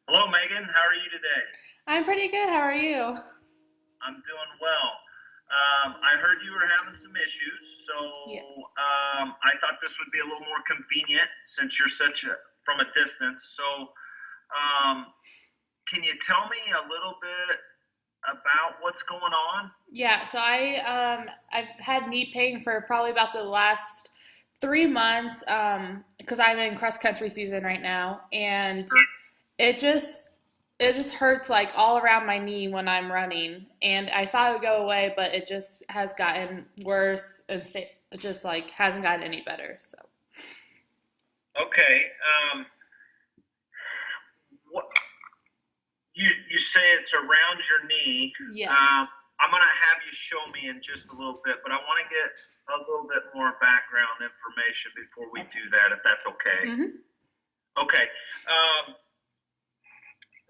Hello, Megan. How are you today? I'm pretty good. How are you? I'm doing well. I heard you were having some issues, so Yes. I thought this would be a little more convenient since you're from a distance. So, um, can you tell me a little bit about what's going on? Yeah, so I've had knee pain for probably about the last 3 months because I'm in cross country season right now, and it just it just hurts like all around my knee when I'm running, and I thought it would go away, but it just has gotten worse and it just like hasn't gotten any better. So Okay. What you say it's around your knee. yes. I'm gonna have you show me in just a little bit, but I want to get a little bit more background information before we Okay. do that, if that's okay. Mhm. Okay. Um,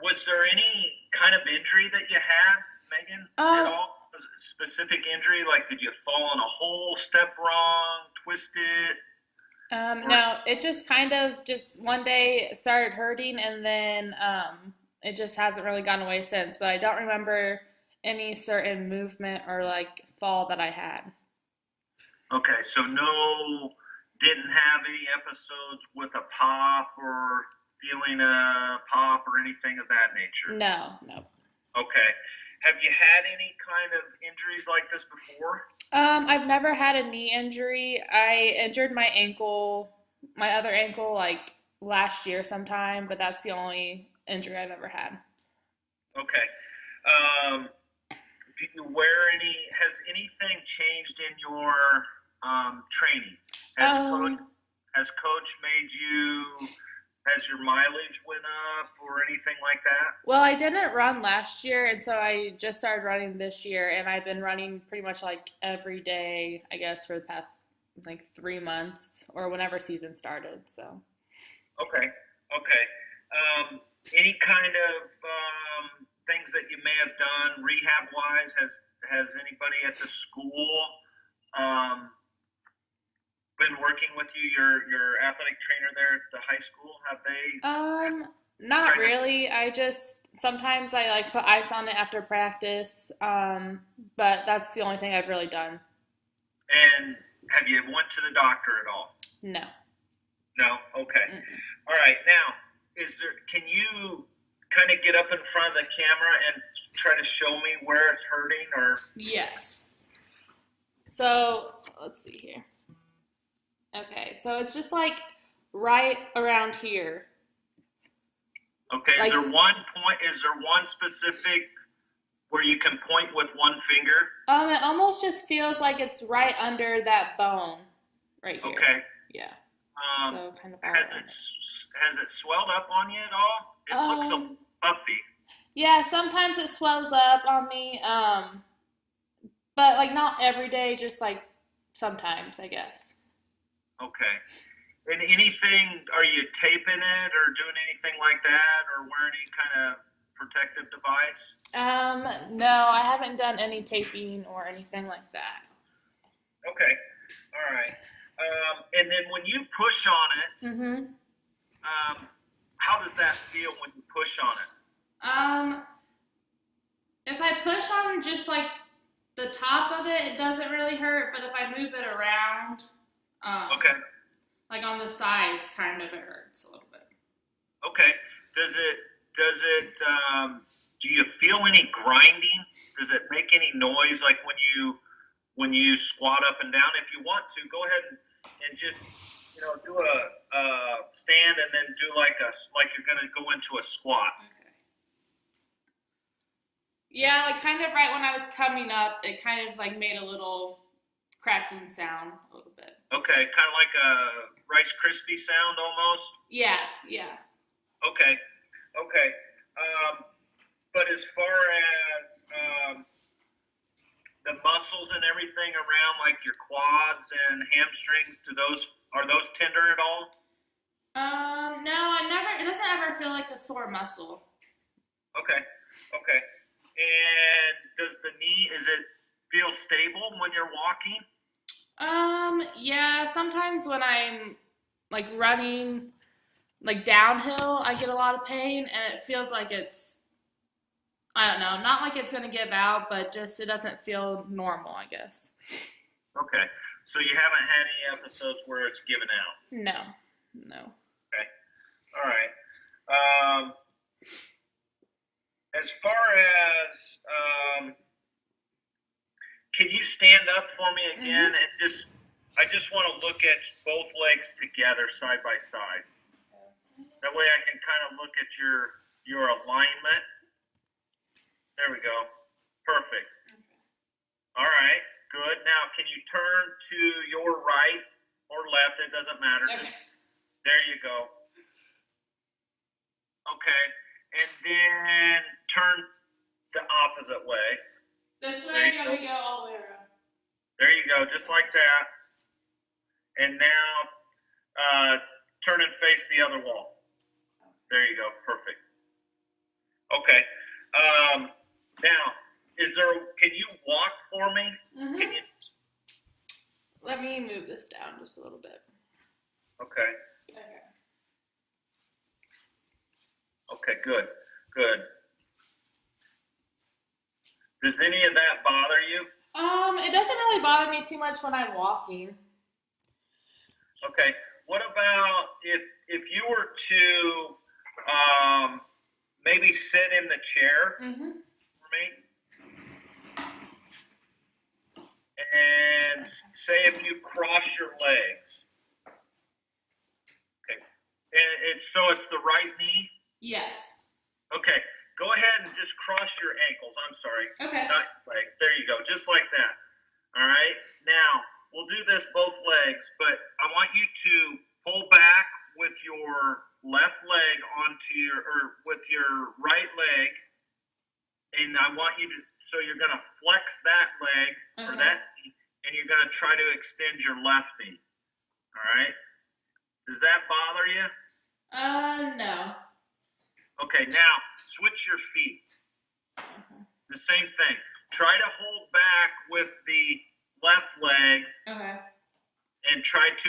was there any kind of injury that you had, Megan, at Um, all? Was it a specific injury? Like, did you fall in a hole, step wrong, twist it, or No, it just kind of just one day started hurting and then it just hasn't really gone away since. But I don't remember any certain movement or like fall that I had. okay? So no, didn't have any episodes with a pop or feeling a pop or anything of that nature. No, no. Okay. Have you had any kind of injuries like this before? I've never had a knee injury. I injured my ankle, my other ankle, like last year sometime, but that's the only injury I've ever had. Okay. Um, do you wear any? Has anything changed in your training? Has coach Um, has coach made you? Has your mileage went up or anything like that? Well, I didn't run last year, and so I just started running this year, and I've been running pretty much like every day, I guess, for the past like 3 months or whenever season started. So, Okay. Okay. Any kind of things that you may have done rehab wise? Has anybody at the school um, been working with you? Your athletic trainer there at the high school? Have they um, not tried to? really. I just sometimes I like put ice on it after practice, but that's the only thing I've really done. And have you went to the doctor at all? No. No. Okay. Mm-mm. All right. Now, is there? Can you kind of get up in front of the camera and try to show me where it's hurting? Or Yes. So let's see here. Okay, so it's just like right around here. okay, is Like there one point? Is there one specific where you can point with one finger? It almost just feels like it's right under that bone right here. Okay. Yeah. Um, So kind of all has around it. it swelled up on you at all? It looks a Um, puffy. yeah, sometimes it swells up on me, but like not every day, just like sometimes, I guess. Okay. And anything? Are you taping it or doing anything like that, or wearing any kind of protective device? No, I haven't done any taping or anything like that. Okay. All right. And then when you push on it, Mm-hmm. how does that feel when you push on it? Um, if I push on just like the top of it, it doesn't really hurt, but if I move it around, um, Okay. like on the sides, kind of it hurts a little bit. Okay. Does it? Does it? Do you feel any grinding? Does it make any noise like when you squat up and down? If you want to, go ahead and just do a stand and then do like you're gonna go into a squat. Okay. Yeah, like kind of right when I was coming up, it kind of like made a little cracking sound a little bit. Okay, kind of like a Rice Krispie sound almost. Yeah, yeah. Okay, okay. Um, but as far as the muscles and everything around, like your quads and hamstrings, are those tender at all? No, I never. It doesn't ever feel like a sore muscle. Okay, okay. And does the knee is it feel stable when you're walking? Yeah. Sometimes when I'm like running, like downhill, I get a lot of pain, and it feels like I don't know, not like it's gonna give out, but just it doesn't feel normal, I guess. Okay. So you haven't had any episodes where it's given out? No. Okay. All right. As far as, can you stand up for me again? And I just want to look at both legs together side by side. That way I can kind of look at your alignment. There we go. Perfect. All right. Good. Now, can you turn to your right or left? It doesn't matter. Okay. There you go. Okay. And then turn the opposite way. This way, you want me to go all the way around. There you go. Just like that. And now turn and face the other wall. There you go. Perfect. Okay. Now, can you walk for me? Mm-hmm. Can you? Let me move this down just a little bit. Okay. Okay. Okay, good. Does any of that bother you? It doesn't really bother me too much when I'm walking. Okay. What about if you were to maybe sit in the chair for me? And say if you cross your legs. Okay. And it's the right knee? Yes. Okay. Go ahead and just cross your ankles. I'm sorry. Okay. Not legs. There you go. Just like that. All right. Now, we'll do this both legs, but I want you to pull back with your left leg with your right leg. And I want you to, so you're going to flex that leg or that knee, and you're going to try to extend your left knee. All right. Does that bother you? No. Okay, now switch your feet. The same thing. Try to hold back with the left leg. Okay. And try to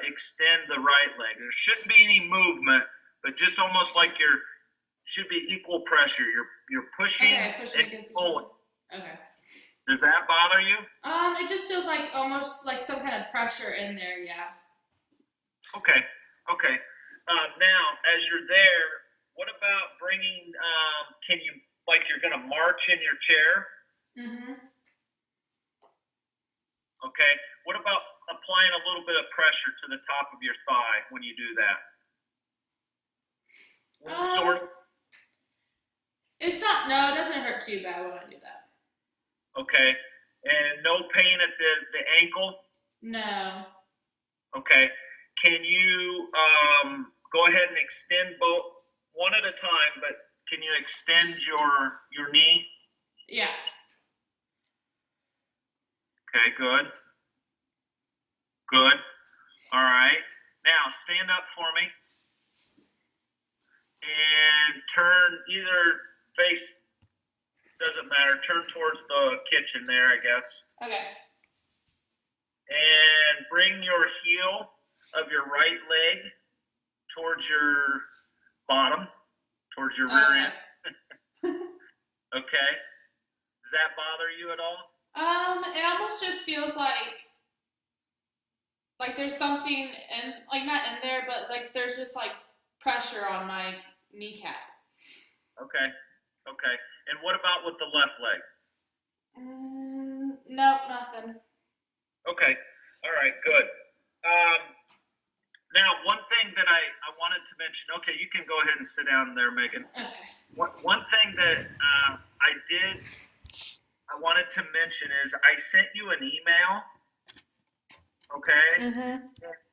extend the right leg. There shouldn't be any movement, but just almost like should be equal pressure. You're pushing and pulling. Okay. Does that bother you? It just feels like almost like some kind of pressure in there, yeah. Okay. Now, as you're there, what about bringing, can you, like you're going to march in your chair? Okay. What about applying a little bit of pressure to the top of your thigh when you do that? Sort of. It doesn't hurt too bad when I do that. Okay. And no pain at the ankle? No. Okay. Can you go ahead and extend both one at a time, but can you extend your knee? Yeah. Okay, good. All right. Now, stand up for me. And turn either face, doesn't matter, turn towards the kitchen there, I guess. Okay. And bring your heel of your right leg towards your bottom, towards your rear end. Okay. Does that bother you at all? It almost just feels like there's something not in there, but like there's just like pressure on my kneecap. Okay. And what about with the left leg? Nope, nothing. Okay. All right, good. Now, one thing that I wanted to mention, okay, you can go ahead and sit down there, Megan. Okay. One thing that I wanted to mention is I sent you an email, okay?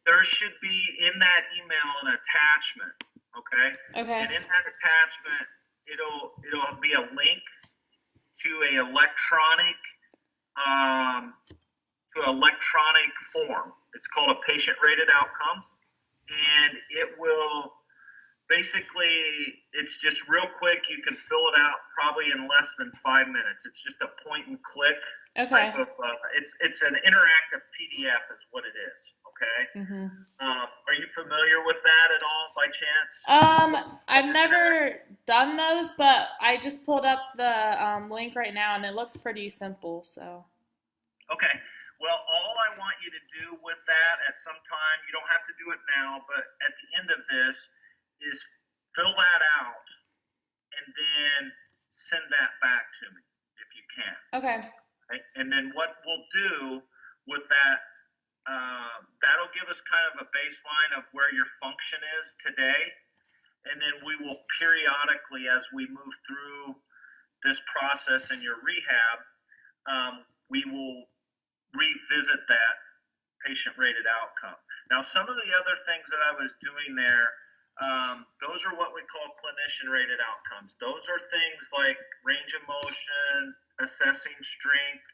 There should be in that email an attachment, okay? Okay. And in that attachment, it'll be a link to an electronic form. It's called a patient-rated outcome, and it will basically, it's just real quick. You can fill it out probably in less than 5 minutes. It's just a point and click Okay. type of. It's an interactive PDF, is what it is. Okay. Mm-hmm. Are you familiar with that at all by chance? I've never done those, but I just pulled up the link right now, and it looks pretty simple. So. Okay. Well, all I want you to do with that at some time, you don't have to do it now, but at the end of this, is fill that out and then send that back to me if you can. Okay. Right? And then what we'll do with that, that'll give us kind of a baseline of where your function is today. And then we will periodically, as we move through this process in your rehab, we will revisit that patient rated outcome. Now, some of the other things that I was doing there, those are what we call clinician rated outcomes. Those are things like range of motion, assessing strength,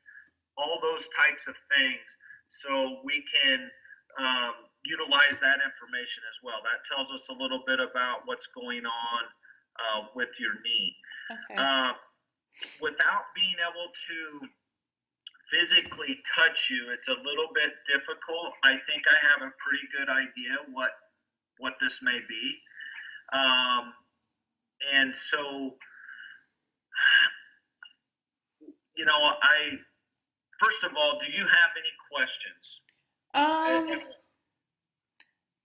all those types of things. So we can utilize that information as well. That tells us a little bit about what's going on with your knee. Okay. Without being able to physically touch you, it's a little bit difficult. I think I have a pretty good idea what this may be. And so, first of all, do you have any questions?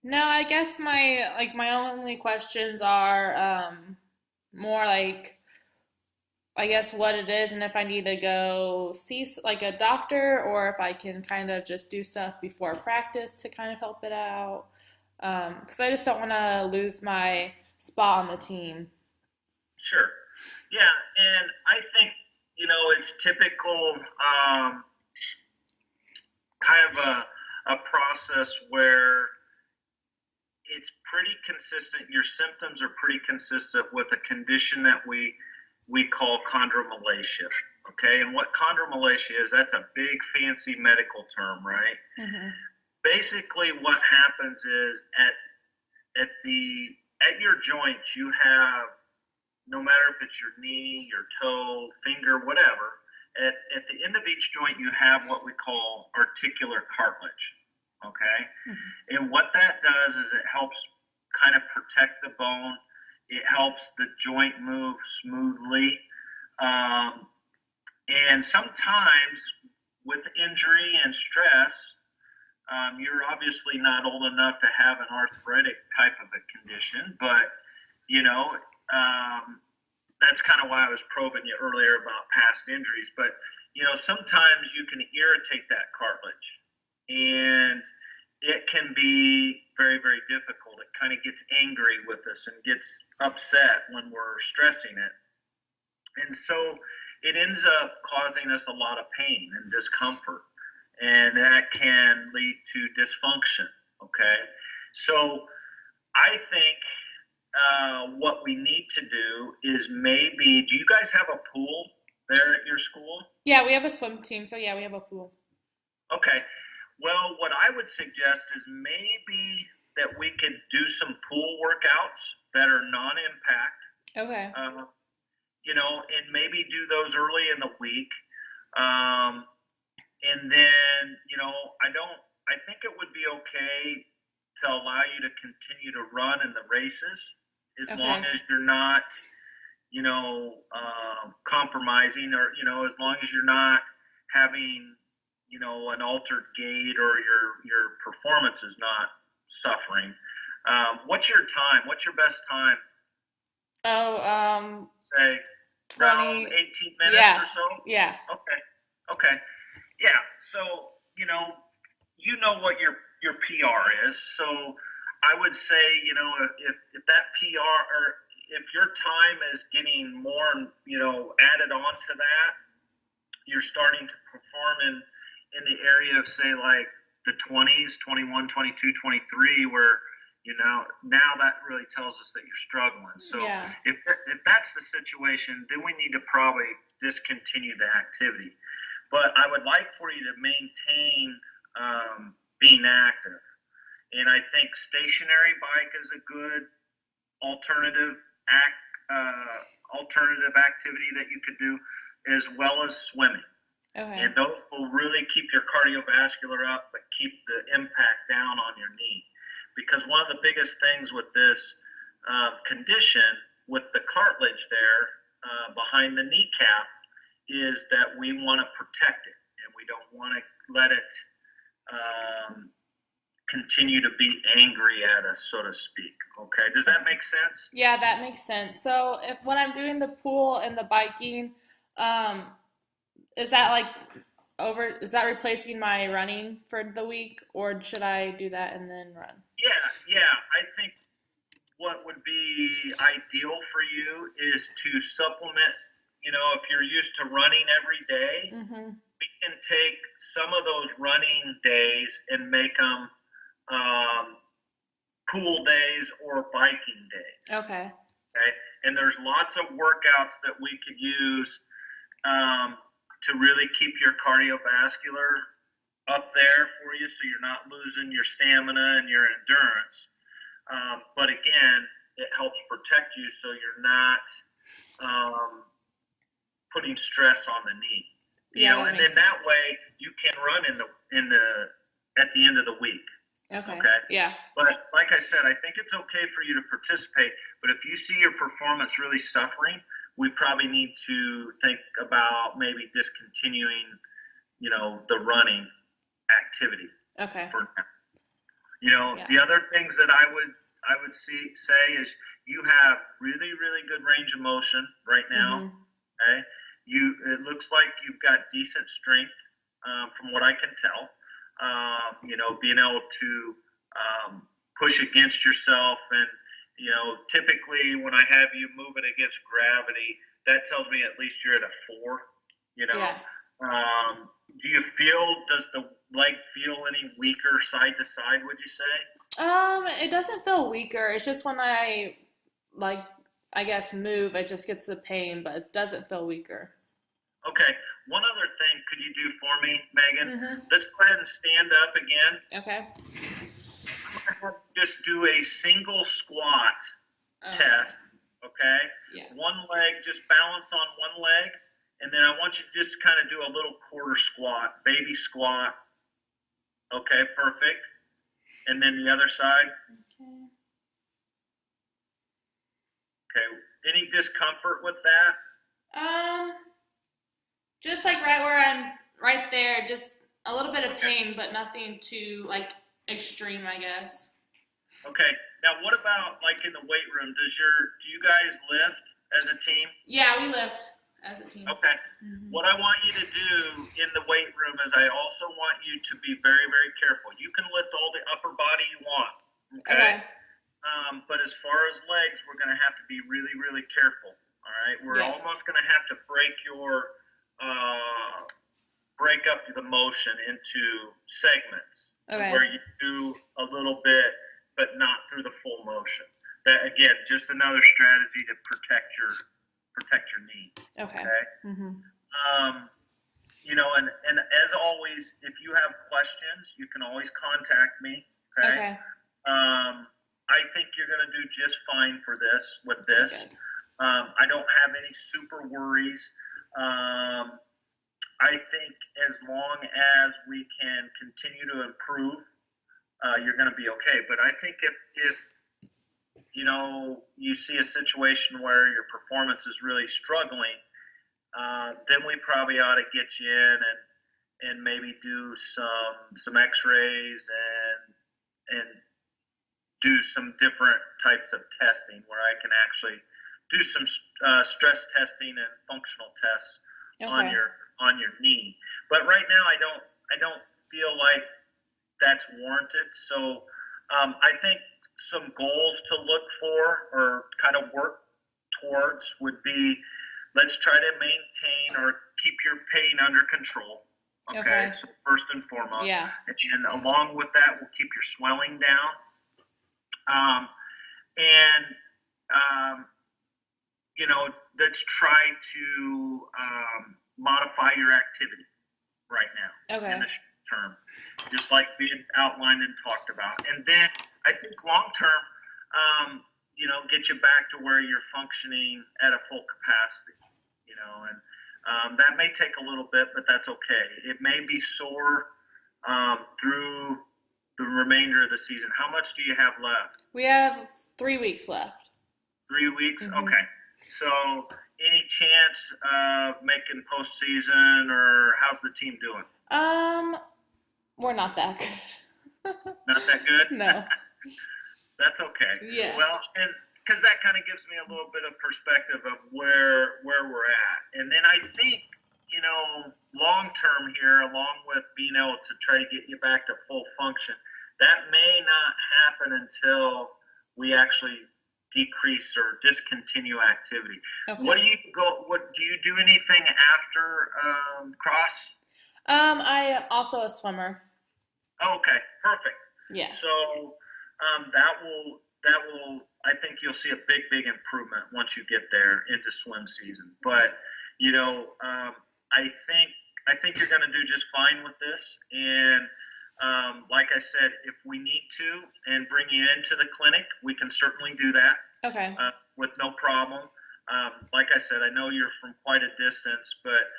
No, I guess my only questions are more like, I guess, what it is and if I need to go see like a doctor or if I can kind of just do stuff before practice to kind of help it out. Because I just don't want to lose my spot on the team. Sure. Yeah, and I think, it's typical kind of a process where it's pretty consistent. Your symptoms are pretty consistent with a condition that we call chondromalacia. Okay, and what chondromalacia is, that's a big fancy medical term, right? Mm-hmm. Basically what happens is at your joints you have, no matter if it's your knee, your toe, finger, whatever, at the end of each joint you have what we call articular cartilage. Okay? Mm-hmm. And what that does is it helps kind of protect the bone. It helps the joint move smoothly. And sometimes with injury and stress, you're obviously not old enough to have an arthritic type of a condition, but, that's kind of why I was probing you earlier about past injuries. But, sometimes you can irritate that cartilage, and it can be very, very difficult. It kind of gets angry with us and gets upset when we're stressing it. And so it ends up causing us a lot of pain and discomfort, and that can lead to dysfunction. Okay. So I think what we need to do is maybe, do you guys have a pool there at your school? Yeah, we have a swim team. So yeah, we have a pool. Okay. Well, what I would suggest is maybe that we could do some pool workouts that are non-impact. Okay. And maybe do those early in the week. And then, I think it would be okay to allow you to continue to run in the races as long as you're not, compromising or, as long as you're not having, an altered gait or your performance is not suffering. What's your time? What's your best time? Say 20, around 18 minutes or so? Yeah. Okay. Yeah. So, you know what your PR is. So I would say, if that PR or if your time is getting more, added on to that, you're starting to perform in the area of, say, like the 20s, 21, 22, 23, where, now that really tells us that you're struggling. So if that's the situation, then we need to probably discontinue the activity. But I would like for you to maintain being active. And I think stationary bike is a good alternative activity that you could do, as well as swimming. Okay. And those will really keep your cardiovascular up, but keep the impact down on your knee. Because one of the biggest things with this condition, with the cartilage there behind the kneecap, is that we want to protect it, and we don't want to let it continue to be angry at us, so to speak. Okay, does that make sense? Yeah, that makes sense. So if when I'm doing the pool and the biking, is that like is that replacing my running for the week, or should I do that and then run? Yeah. I think what would be ideal for you is to supplement. If you're used to running every day, Mm-hmm. we can take some of those running days and make them pool days or biking days. Okay. Okay. And there's lots of workouts that we could use to really keep your cardiovascular up there for you, so you're not losing your stamina and your endurance. But again, it helps protect you so you're not putting stress on the knee. And then that way you can run at the end of the week. Okay. Okay. Yeah. But like I said, I think it's okay for you to participate. But if you see your performance really suffering, we probably need to think about maybe discontinuing, the running activity. Okay. For now. The other things that I would say is you have really, really good range of motion right now. Mm-hmm. Okay. It looks like you've got decent strength, from what I can tell. Being able to push against yourself, and typically when I have you moving against gravity, that tells me at least you're at a 4. Yeah. Does the leg feel any weaker side to side, would you say? It doesn't feel weaker. It's just when I I guess move, it just gets the pain, but it doesn't feel weaker. Okay. One other thing could you do for me, Megan? Mm-hmm. Let's go ahead and stand up again. Okay. Just do a single squat test, okay? Yeah. One leg, just balance on one leg, and then I want you to just kind of do a little quarter squat, baby squat. Okay, perfect. And then the other side. Okay. Any discomfort with that? Just like right where I'm right there, just a little bit of pain, but nothing too extreme, I guess. Okay. Now, what about in the weight room? Do you guys lift as a team? Yeah, we lift as a team. Okay. Mm-hmm. What I want you to do in the weight room is I also want you to be very, very careful. You can lift all the upper body you want. Okay. But as far as legs, we're going to have to be really, really careful. All right. We're almost going to have to break up the motion into segments, where you do a little bit, but not through the full motion. That again, just another strategy to protect your knee. Okay. Mm-hmm. And as always, if you have questions, you can always contact me. Okay. I think you're going to do just fine with this. Okay. I don't have any super worries. I think as long as we can continue to improve, you're going to be okay. But I think if you see a situation where your performance is really struggling, then we probably ought to get you in and maybe do some X-rays and do some different types of testing where I can actually do some stress testing and functional tests on your knee. But right now I don't feel like that's warranted. So I think some goals to look for or kind of work towards would be, let's try to maintain or keep your pain under control. Okay. So first and foremost. Yeah. And along with that, we'll keep your swelling down. Let's try to modify your activity right now in the short term, just like being outlined and talked about. And then I think long term, get you back to where you're functioning at a full capacity, and that may take a little bit, but that's okay. It may be sore through the remainder of the season. How much do you have left? We have 3 weeks left. 3 weeks? Mm-hmm. Okay. So any chance of making postseason, or how's the team doing? We're not that good. Not that good? No. That's okay. Yeah. Well, and because that kind of gives me a little bit of perspective of where we're at. And then I think, long term here, along with being able to try to get you back to full function, that may not happen until we actually decrease or discontinue activity. Okay. What do you do anything after cross? I am also a swimmer. Okay, perfect. Yeah. So that will I think you'll see a big improvement once you get there into swim season. But I think you're going to do just fine with this. And like I said, if we need to and bring you into the clinic, we can certainly do that. Okay. With no problem. Like I said, I know you're from quite a distance, but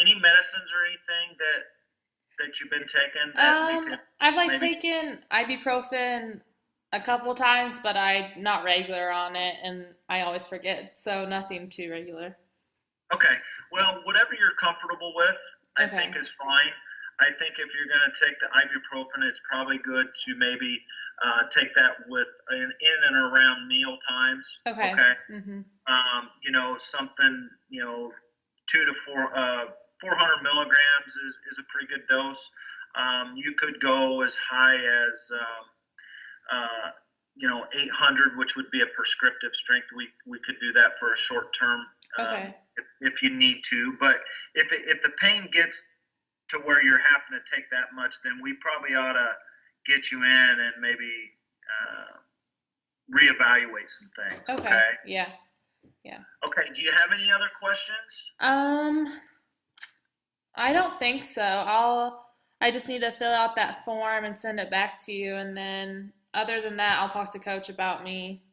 any medicines or anything that you've been taking? I've taken ibuprofen a couple times, but I'm not regular on it, and I always forget, so nothing too regular. Okay. Well, whatever you're comfortable with, I think is fine. I think if you're going to take the ibuprofen, it's probably good to maybe take that in and around meal times. Okay. Mm-hmm. Something 200 to 400 milligrams is a pretty good dose. You could go as high as 800, which would be a prescriptive strength. We could do that for a short term. If you need to, but if the pain gets to where you're having to take that much, then we probably ought to get you in and maybe reevaluate some things. Okay. Yeah. Okay. Do you have any other questions? I don't think so. I just need to fill out that form and send it back to you, and then other than that, I'll talk to Coach about me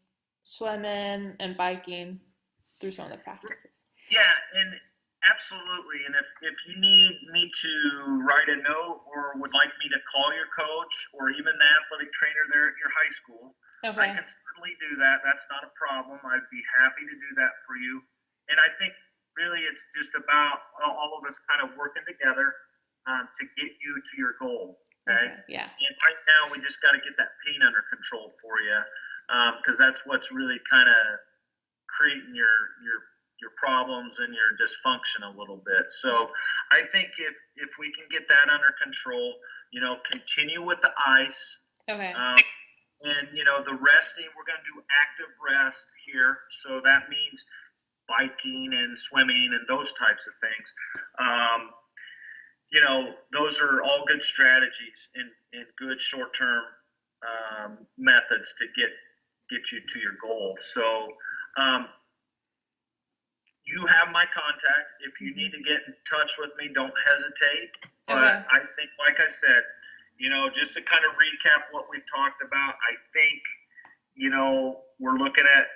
swimming and biking through some of the practices. Yeah, and absolutely. And if you need me to write a note or would like me to call your coach or even the athletic trainer there at your high school, I can certainly do that. That's not a problem. I'd be happy to do that for you. And I think really it's just about all of us kind of working together to get you to your goal. Okay? Yeah. And right now we just got to get that pain under control for you, because that's what's really kind of creating your problems and your dysfunction a little bit. So I think if we can get that under control, continue with the ice. Okay. And the resting, we're going to do active rest here. So that means biking and swimming and those types of things. Those are all good strategies and good short-term methods to get you to your goal. So you have my contact. If you need to get in touch with me, don't hesitate. But I think, like I said, just to kind of recap what we've talked about, I think, we're looking at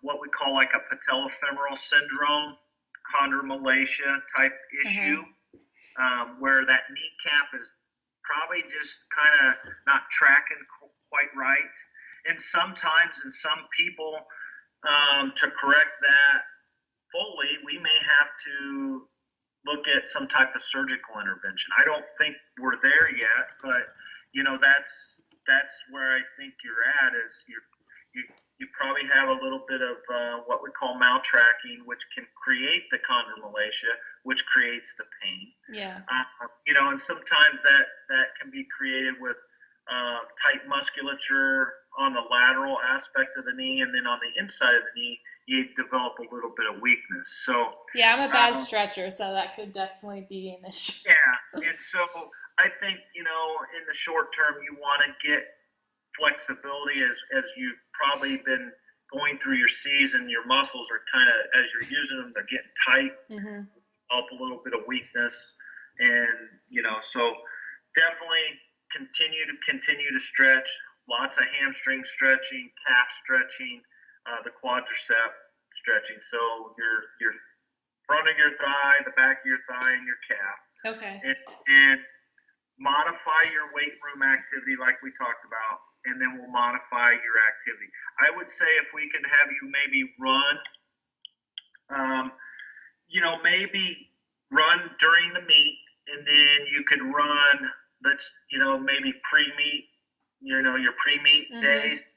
what we call like a patellofemoral syndrome, chondromalacia type issue, where that kneecap is probably just kind of not tracking quite right. And sometimes in some people, to correct that fully, we may have to look at some type of surgical intervention. I don't think we're there yet, but that's where I think you're at. Is you probably have a little bit of what we call maltracking, which can create the chondromalacia, which creates the pain. Yeah. And sometimes that can be created with tight musculature on the lateral aspect of the knee, and then on the inside of the knee, you develop a little bit of weakness. So yeah, I'm a bad stretcher, so that could definitely be an issue. Yeah, and so I think in the short term, you want to get flexibility as you've probably been going through your season. Your muscles are kind of, as you're using them, they're getting tight, up a little bit of weakness, and so definitely continue to stretch. Lots of hamstring stretching, calf stretching, the quadricep stretching. So your front of your thigh, the back of your thigh, and your calf. Okay. And modify your weight room activity like we talked about, and then we'll modify your activity. I would say if we could have you maybe run, maybe run during the meet, and then you could run, maybe pre-meet, your pre-meet days,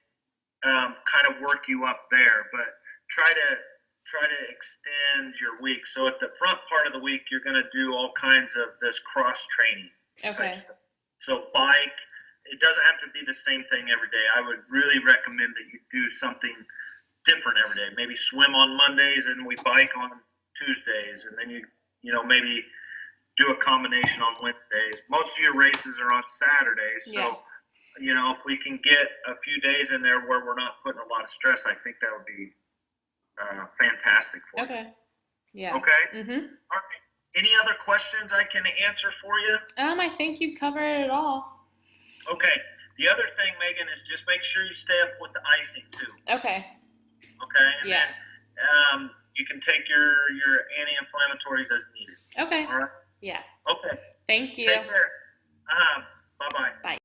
kind of work you up there, but try to extend your week. So at the front part of the week, you're going to do all kinds of this cross training. Okay. So bike, it doesn't have to be the same thing every day. I would really recommend that you do something different every day. Maybe swim on Mondays and we bike on Tuesdays, and then you maybe do a combination on Wednesdays. Most of your races are on Saturdays, so if we can get a few days in there where we're not putting a lot of stress, I think that would be fantastic for you. Okay. Yeah. Okay. Mhm. All right. Any other questions I can answer for you? I think you covered it all. Okay. The other thing, Megan, is just make sure you stay up with the icing too. Okay. Okay. And Yeah. then you can take your anti-inflammatories as needed. Okay. All right. Yeah. Okay. Thank you. Take care. Bye-bye. Bye.